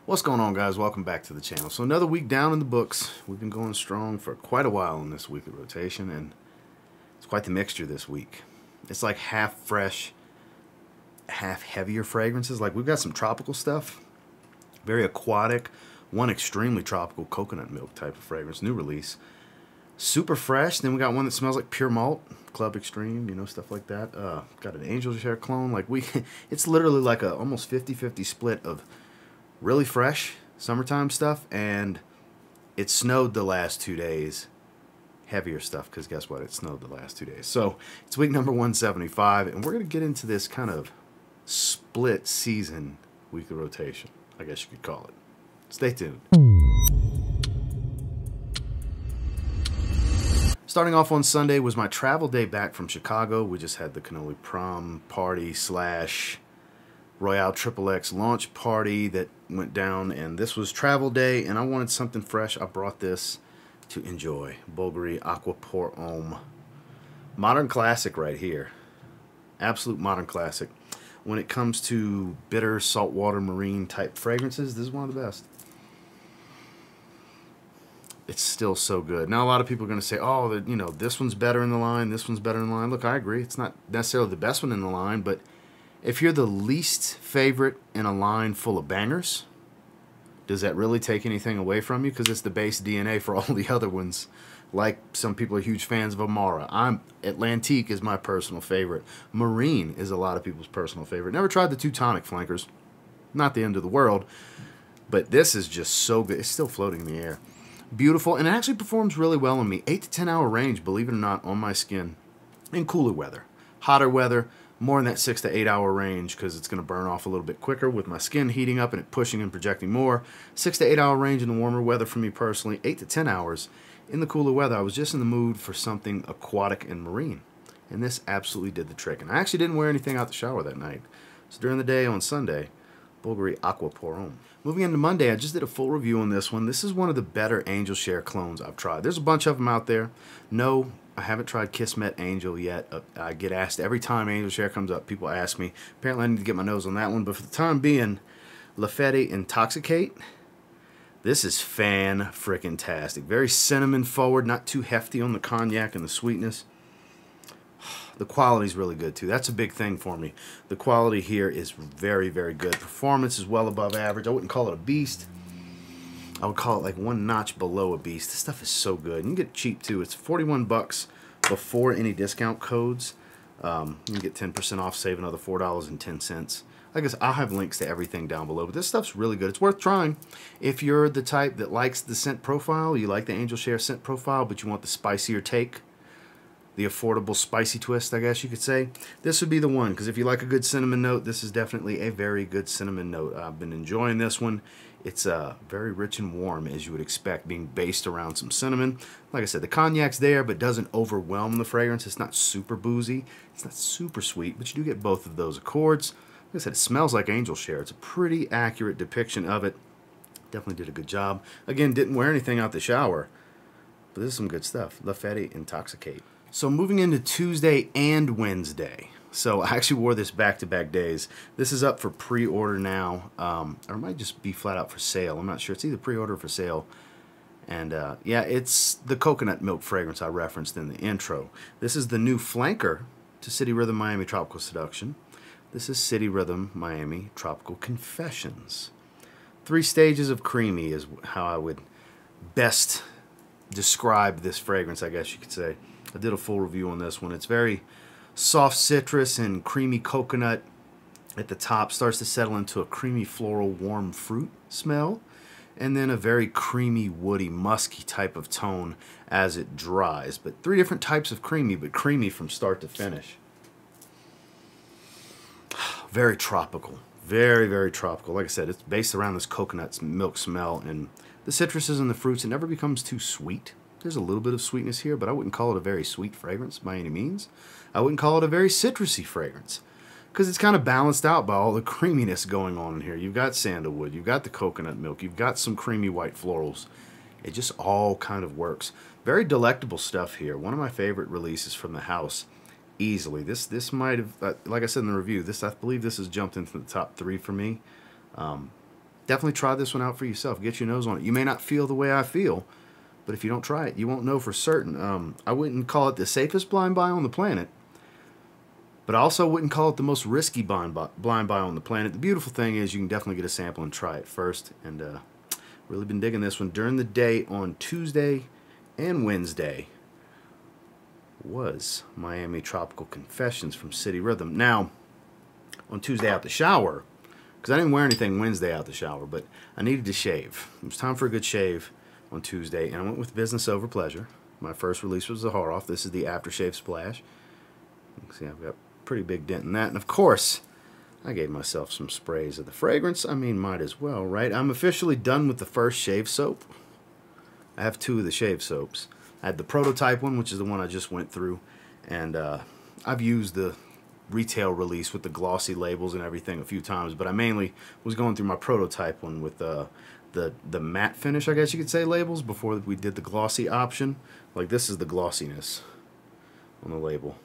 What's going on, guys? Welcome back to the channel. So another week down in the books. We've been going strong for quite a while in this weekly rotation, and it's quite the mixture this week. It's like half fresh, half heavier fragrances. Like, we've got some tropical stuff, very aquatic, one extremely tropical coconut milk type of fragrance, new release. Super fresh. Then we got one that smells like pure malt, Club Extreme, you know, stuff like that. Got an Angel's Share clone. Like, it's literally like a almost 50-50 split of really fresh summertime stuff, and it snowed the last 2 days. Heavier stuff, because guess what? It snowed the last 2 days. So it's week number 175, and we're going to get into this kind of split season weekly rotation, I guess you could call it. Stay tuned. Starting off on Sunday was my travel day back from Chicago. We just had the Cannoli prom party / Royale XXX launch party that went down, and this was travel day, and I wanted something fresh. I brought this to enjoy. Bvlgari Aqva Pour Homme. Modern classic right here. Absolute modern classic. When it comes to bitter, saltwater, marine type fragrances, this is one of the best. It's still so good. Now, a lot of people are going to say, oh, you know, this one's better in the line, this one's better in the line. Look, I agree. It's not necessarily the best one in the line, but if you're the least favorite in a line full of bangers, does that really take anything away from you? Because it's the base DNA for all the other ones. Like, some people are huge fans of Amara. Atlantique is my personal favorite. Marine is a lot of people's personal favorite. Never tried the Teutonic flankers. Not the end of the world. But this is just so good. It's still floating in the air. Beautiful. And it actually performs really well on me. 8 to 10 hour range, believe it or not, on my skin. In cooler weather. Hotter weather, more in that 6 to 8 hour range, because it's going to burn off a little bit quicker with my skin heating up and it pushing and projecting more. 6 to 8 hour range in the warmer weather for me personally. 8 to 10 hours in the cooler weather. I was just in the mood for something aquatic and marine, and this absolutely did the trick. And I actually didn't wear anything out the shower that night. So during the day on Sunday, Bvlgari Aqva Pour Homme. Moving into Monday, I just did a full review on this one. This is one of the better Angel Share clones I've tried. There's a bunch of them out there. No, I haven't tried Kismet Angel yet. I get asked every time Angel Share comes up. People ask me. Apparently, I need to get my nose on that one. But for the time being, Fede Intoxicate. This is fan-frickin-tastic. Very cinnamon forward, not too hefty on the cognac and the sweetness. The quality's really good, too. That's a big thing for me. The quality here is very, very good. Performance is well above average. I wouldn't call it a beast. I would call it like one notch below a beast. This stuff is so good. You can get it cheap, too. It's 41 bucks before any discount codes. You can get 10% off, save another $4.10. I guess I'll have links to everything down below. But this stuff's really good. It's worth trying. If you're the type that likes the scent profile, you like the Angel Share scent profile, but you want the spicier take, the affordable spicy twist, I guess you could say, this would be the one. Because if you like a good cinnamon note, this is definitely a very good cinnamon note. I've been enjoying this one. It's very rich and warm, as you would expect, being based around some cinnamon. Like I said, the cognac's there, but doesn't overwhelm the fragrance. It's not super boozy. It's not super sweet, but you do get both of those accords. Like I said, it smells like Angel Share. It's a pretty accurate depiction of it. Definitely did a good job. Again, didn't wear anything out the shower, but this is some good stuff. Fede Intoxicate. So moving into Tuesday and Wednesday. So I actually wore this back-to-back days. This is up for pre-order now, or it might just be flat out for sale. I'm not sure. It's either pre-order or for sale. And yeah, it's the coconut milk fragrance I referenced in the intro. This is the new flanker to City Rhythm Miami Tropical Seduction. This is City Rhythm Miami Tropical Confessions. 3 stages of creamy is how I would best describe this fragrance, I guess you could say. I did a full review on this one. It's very soft citrus and creamy coconut at the top. Starts to settle into a creamy floral warm fruit smell. And then a very creamy, woody, musky type of tone as it dries. But 3 different types of creamy, but creamy from start to finish. Very tropical. Very, very tropical. Like I said, it's based around this coconut milk smell. And the citruses and the fruits, it never becomes too sweet. There's a little bit of sweetness here, but I wouldn't call it a very sweet fragrance by any means. I wouldn't call it a very citrusy fragrance, because it's kind of balanced out by all the creaminess going on in here. You've got sandalwood, you've got the coconut milk, you've got some creamy white florals. It just all kind of works. Very delectable stuff here. One of my favorite releases from the house, easily. This might have, like I said in the review, I believe this has jumped into the top 3 for me. definitely try this one out for yourself. Get your nose on it. You may not feel the way I feel, but if you don't try it, you won't know for certain. I wouldn't call it the safest blind buy on the planet, but I also wouldn't call it the most risky blind buy on the planet. The beautiful thing is you can definitely get a sample and try it first. And really been digging this one. During the day on Tuesday and Wednesday was Miami Tropical Confessions from City Rhythm. Now, on Tuesday out the shower, because I didn't wear anything Wednesday out the shower, but I needed to shave. It was time for a good shave on Tuesday, and I went with Business Over Pleasure. My first release was Zaharoff. This is the Aftershave Splash. You can see I've got a pretty big dent in that. And of course, I gave myself some sprays of the fragrance. I mean, might as well, right? I'm officially done with the first shave soap. I have 2 of the shave soaps. I had the prototype one, which is the one I just went through, and I've used the retail release with the glossy labels and everything a few times, but I mainly was going through my prototype one with the matte finish, I guess you could say, labels before we did the glossy option. Like, this is the glossiness on the label.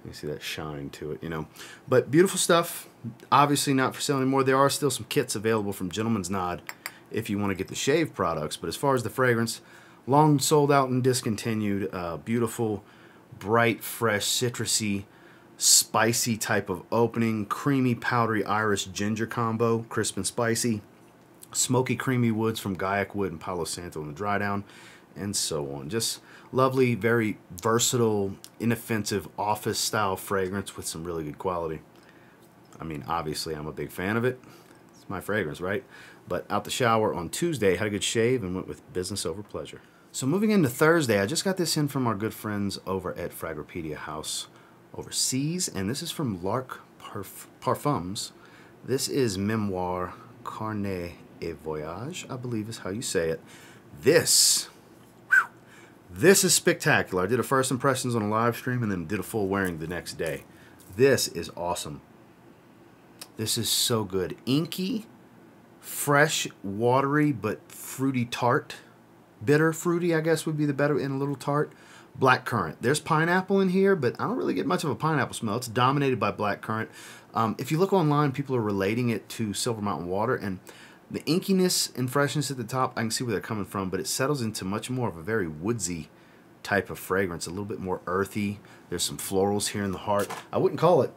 You see that shine to it, you know. But beautiful stuff. Obviously not for sale anymore. There are still some kits available from Gentleman's Nod if you want to get the shave products. But as far as the fragrance, long sold out and discontinued. Beautiful, bright, fresh, citrusy, spicy type of opening. Creamy, powdery Irish ginger combo. Crisp and spicy. Smoky, creamy woods from Gaiac Wood and Palo Santo in the dry down. And so on. Just lovely, very versatile, inoffensive office-style fragrance with some really good quality. I mean, obviously, I'm a big fan of it. It's my fragrance, right? But out the shower on Tuesday, had a good shave and went with Business Over Pleasure. So moving into Thursday, I just got this in from our good friends over at Fragropedia House overseas, and this is from Lark Parfums. This is Memoire, Carnet et Voyage, I believe is how you say it. This is spectacular. I did a first impressions on a live stream and then did a full wearing the next day. This is awesome. This is so good. Inky, fresh, watery, but fruity tart. Bitter fruity, I guess, would be the better, and a little tart. Blackcurrant. There's pineapple in here, but I don't really get much of a pineapple smell. It's dominated by blackcurrant. If you look online, people are relating it to Silver Mountain Water, and the inkiness and freshness at the top, I can see where they're coming from, but it settles into much more of a very woodsy type of fragrance, a little bit more earthy. There's some florals here in the heart. I wouldn't call it,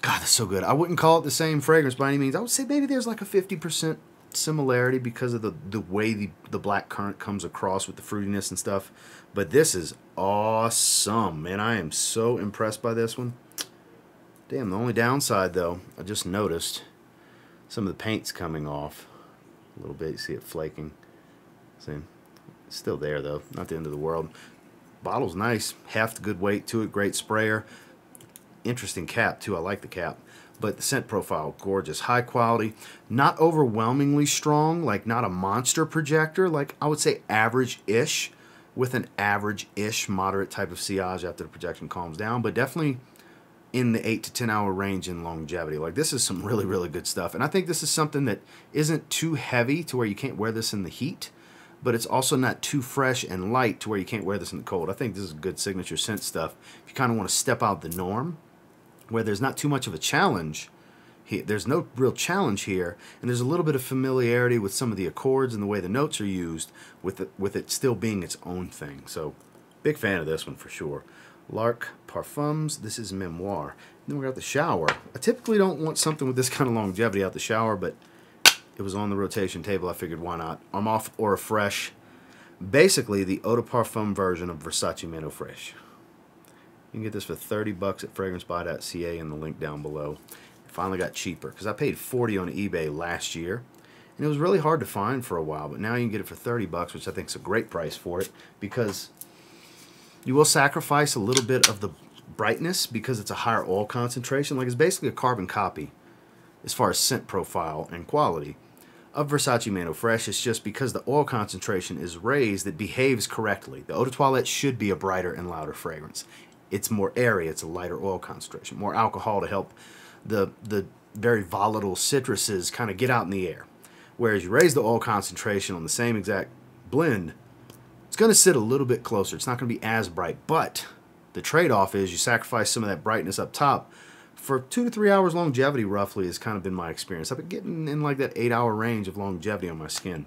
God, that's so good. I wouldn't call it the same fragrance by any means. I would say maybe there's like a 50% similarity because of the way the black currant comes across with the fruitiness and stuff. But this is awesome, man. I am so impressed by this one. Damn, the only downside, though, I just noticed some of the paint's coming off a little bit. You see it flaking. See, it's still there, though. Not the end of the world. Bottle's nice. Half the good weight to it. Great sprayer. Interesting cap, too. I like the cap. But the scent profile, gorgeous. High quality. Not overwhelmingly strong. Like, not a monster projector. Like, I would say average-ish. With an average-ish moderate type of sillage after the projection calms down. But definitely in the 8 to 10 hour range in longevity. Like, this is some really, really good stuff. And I think this is something that isn't too heavy to where you can't wear this in the heat, but it's also not too fresh and light to where you can't wear this in the cold. I think this is good signature scent stuff. If you kind of want to step out the norm, where there's not too much of a challenge, there's no real challenge here, and there's a little bit of familiarity with some of the accords and the way the notes are used, with it still being its own thing. So, big fan of this one for sure. Lark Parfums, this is Memoire. Then we got the shower. I typically don't want something with this kind of longevity out the shower, but it was on the rotation table. I figured, why not? Armaf or Fresh. Basically, the eau de parfum version of Versace Men Eau Fraîche. You can get this for $30 at fragrancebuy.ca in the link down below. It finally got cheaper because I paid $40 on eBay last year, and it was really hard to find for a while, but now you can get it for $30, which I think is a great price for it, because you will sacrifice a little bit of the brightness because it's a higher oil concentration. Like, it's basically a carbon copy as far as scent profile and quality of Versace Men Eau Fraîche. It's just because the oil concentration is raised, it behaves correctly. The eau de toilette should be a brighter and louder fragrance. It's more airy, it's a lighter oil concentration, more alcohol to help the very volatile citruses kind of get out in the air. Whereas you raise the oil concentration on the same exact blend, it's going to sit a little bit closer. It's not going to be as bright, but the trade-off is you sacrifice some of that brightness up top for 2 to 3 hours longevity roughly has kind of been my experience. I've been getting in like that 8-hour range of longevity on my skin.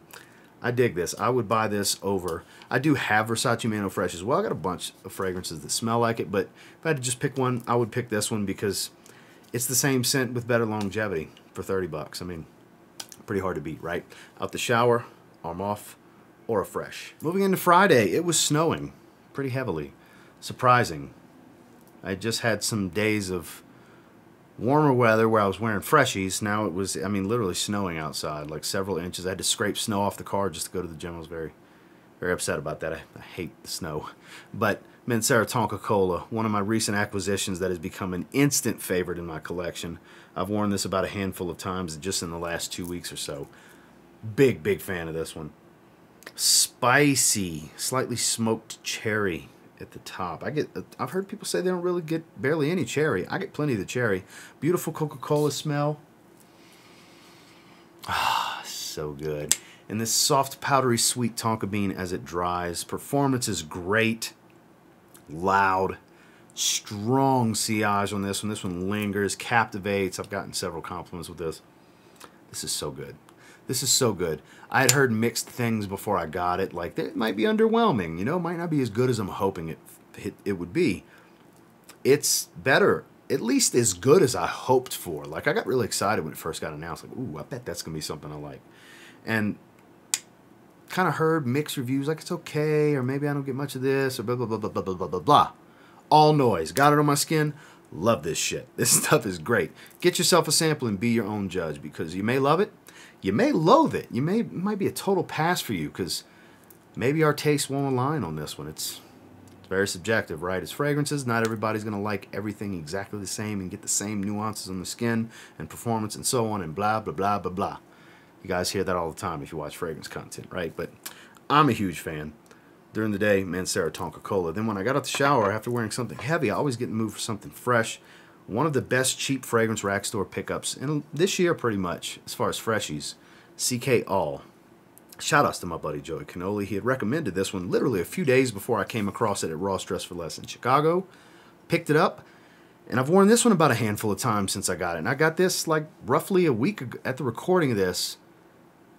I dig this. I would buy this over. I do have Versace Mano Fresh as well. I got a bunch of fragrances that smell like it, but if I had to just pick one, I would pick this one because it's the same scent with better longevity for 30 bucks. I mean, pretty hard to beat, right? Out the shower, Armaf, or a fresh. Moving into Friday, it was snowing pretty heavily. Surprising. I just had some days of warmer weather where I was wearing freshies. Now it was, I mean, literally snowing outside, like several inches. I had to scrape snow off the car just to go to the gym. I was very, very upset about that. I hate the snow. But Mancera Tonka Cola, one of my recent acquisitions that has become an instant favorite in my collection. I've worn this about a handful of times just in the last 2 weeks or so. Big, big fan of this one. Spicy, slightly smoked cherry at the top. I've heard people say they don't really get barely any cherry. I get plenty of the cherry. Beautiful Coca-Cola smell. Ah, so good. And this soft, powdery, sweet tonka bean as it dries. Performance is great. Loud. Strong sillage on this one. This one lingers, captivates. I've gotten several compliments with this. This is so good. This is so good. I had heard mixed things before I got it. Like, it might be underwhelming. You know, it might not be as good as I'm hoping it would be. It's better. At least as good as I hoped for. Like, I got really excited when it first got announced. Like, ooh, I bet that's going to be something I like. And kind of heard mixed reviews. Like, it's okay. Or maybe I don't get much of this. Or blah, blah, blah, blah, blah, blah, blah, blah, blah. All noise. Got it on my skin. Love this shit. This stuff is great. Get yourself a sample and be your own judge. Because you may love it. You may loathe it. It might be a total pass for you because maybe our tastes won't align on this one. It's very subjective, right? It's fragrances. Not everybody's going to like everything exactly the same and get the same nuances on the skin and performance and so on and blah, blah, blah, blah, blah. You guys hear that all the time if you watch fragrance content, right? But I'm a huge fan. During the day, Mancera Tonka Cola. Then when I got out the shower after wearing something heavy, I always get in the mood for something fresh. One of the best cheap fragrance rack store pickups in this year, pretty much, as far as freshies, CK All. Shout outs to my buddy Joey Cannoli. He had recommended this one literally a few days before I came across it at Ross Dress for Less in Chicago. Picked it up, and I've worn this one about a handful of times since I got it. And I got this like roughly a week ago, at the recording of this.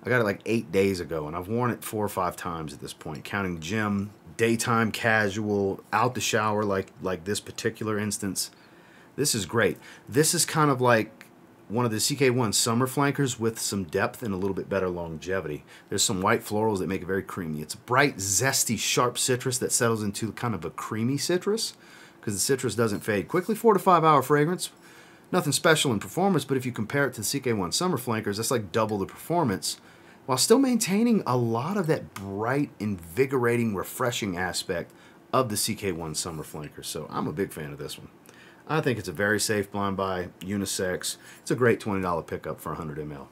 I got it like 8 days ago, and I've worn it 4 or 5 times at this point, counting gym, daytime casual, out the shower like this particular instance. This is great. This is kind of like one of the CK1 summer flankers with some depth and a little bit better longevity. There's some white florals that make it very creamy. It's bright, zesty, sharp citrus that settles into kind of a creamy citrus because the citrus doesn't fade quickly. 4 to 5 hour fragrance. Nothing special in performance, but if you compare it to the CK1 summer flankers, that's like double the performance while still maintaining a lot of that bright, invigorating, refreshing aspect of the CK1 summer flankers. So I'm a big fan of this one. I think it's a very safe blind buy, unisex. It's a great $20 pickup for 100 ml.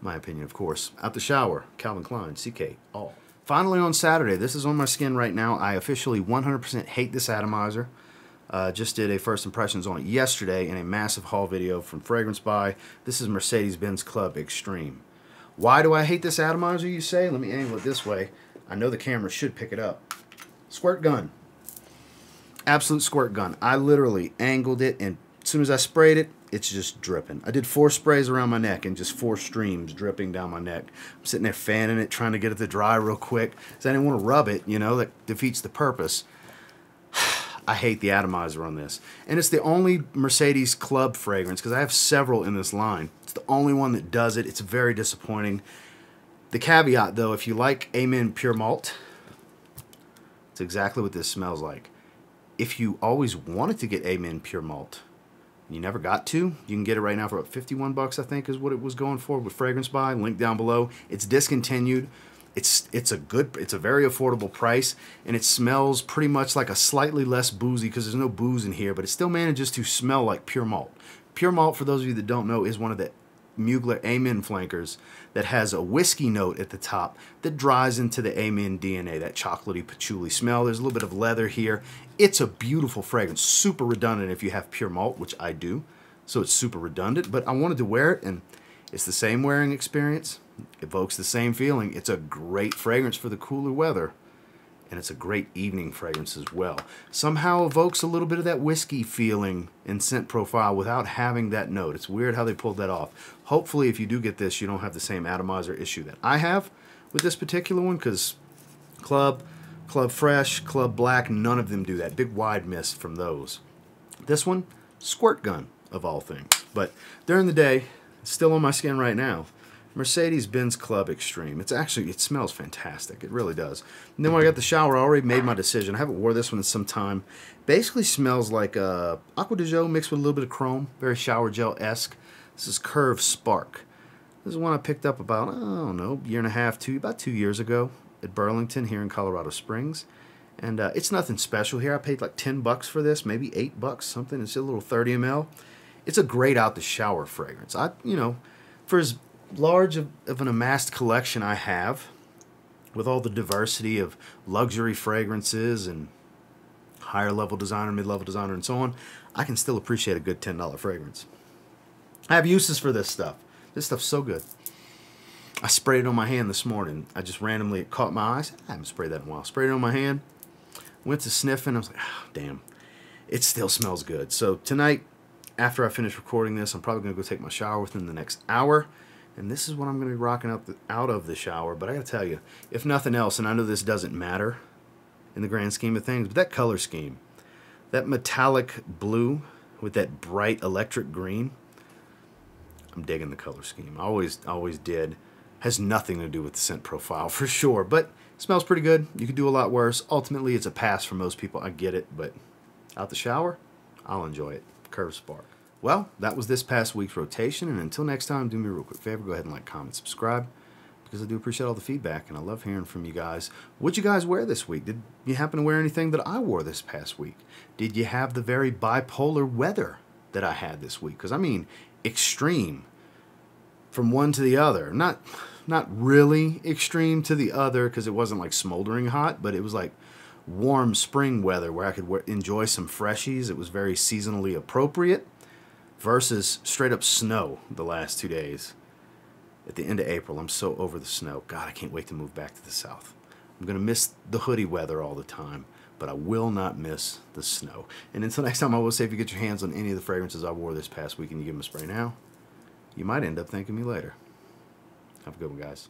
My opinion, of course. Out the shower, Calvin Klein CK All. Finally on Saturday, this is on my skin right now. I officially 100% hate this atomizer. Just did a first impressions on it yesterday in a massive haul video from Fragrance Buy. This is Mercedes-Benz Club Extreme. Why do I hate this atomizer, you say? Let me angle it this way. I know the camera should pick it up. Squirt gun. Absolute squirt gun. I literally angled it, and as soon as I sprayed it, it's just dripping. I did 4 sprays around my neck and just 4 streams dripping down my neck. I'm sitting there fanning it, trying to get it to dry real quick because I didn't want to rub it, you know, that defeats the purpose. I hate the atomizer on this. And it's the only Mercedes Club fragrance, because I have several in this line. It's the only one that does it. It's very disappointing. The caveat, though, if you like Amen Pure Malt, it's exactly what this smells like. If you always wanted to get Amen Pure Malt, and you never got to, you can get it right now for about 51 bucks, I think, is what it was going for with Fragrance Buy. Link down below. It's discontinued. It's a very affordable price, and it smells pretty much like a slightly less boozy because there's no booze in here, but it still manages to smell like pure malt. Pure malt, for those of you that don't know, is one of the Mugler Amen flankers that has a whiskey note at the top that dries into the Amen DNA, that chocolatey patchouli smell. There's a little bit of leather here. It's a beautiful fragrance, super redundant if you have pure malt, which I do, so it's super redundant, but I wanted to wear it, and it's the same wearing experience. Evokes the same feeling. It's a great fragrance for the cooler weather. and it's a great evening fragrance as well. Somehow evokes a little bit of that whiskey feeling and scent profile without having that note. It's weird how they pulled that off. Hopefully, if you do get this, you don't have the same atomizer issue that I have with this particular one, because Club Fresh, Club Black, none of them do that. Big wide mist from those. This one, squirt gun of all things. But during the day, it's still on my skin right now. Mercedes-Benz Club Extreme. It smells fantastic. It really does. And then when I got the shower, I already made my decision. I haven't wore this one in some time. Basically smells like Aqua de Joe mixed with a little bit of chrome. Very shower gel-esque. This is Curve Spark. This is one I picked up about, I don't know, year and a half, about 2 years ago at Burlington here in Colorado Springs. And it's nothing special here. I paid like $10 for this, maybe $8, something. It's a little 30 ml. It's a great out-the-shower fragrance. For as large of an amassed collection I have, with all the diversity of luxury fragrances and higher level designer, mid-level designer, and so on, I can still appreciate a good $10 fragrance. I have uses for this stuff. This stuff's so good. I sprayed it on my hand this morning. I just randomly, it caught my eyes. I haven't sprayed that in a while. Sprayed it on my hand, went to sniffing. I was like, oh, damn. It still smells good. So tonight, after I finish recording this, I'm probably going to go take my shower within the next hour. And this is what I'm going to be rocking out of the shower. But I got to tell you, if nothing else, and I know this doesn't matter in the grand scheme of things, but that color scheme, that metallic blue with that bright electric green, I'm digging the color scheme. I always did. Has nothing to do with the scent profile for sure, but it smells pretty good. You could do a lot worse. Ultimately, it's a pass for most people. I get it, but out the shower, I'll enjoy it. Curve Spark. Well, that was this past week's rotation, and until next time, do me a real quick favor. Go ahead and like, comment, subscribe, because I do appreciate all the feedback, and I love hearing from you guys. What'd you guys wear this week? Did you happen to wear anything that I wore this past week? Did you have the very bipolar weather that I had this week? Because, I mean, extreme from one to the other. Not really extreme to the other, because it wasn't like smoldering hot, but it was like warm spring weather where I could enjoy some freshies. It was very seasonally appropriate, versus straight up snow the last 2 days at the end of April. I'm so over the snow. God, I can't wait to move back to the south. I'm going to miss the hoodie weather all the time, but I will not miss the snow. And until next time, I will say, if you get your hands on any of the fragrances I wore this past week and you give them a spray now, you might end up thanking me later. Have a good one, guys.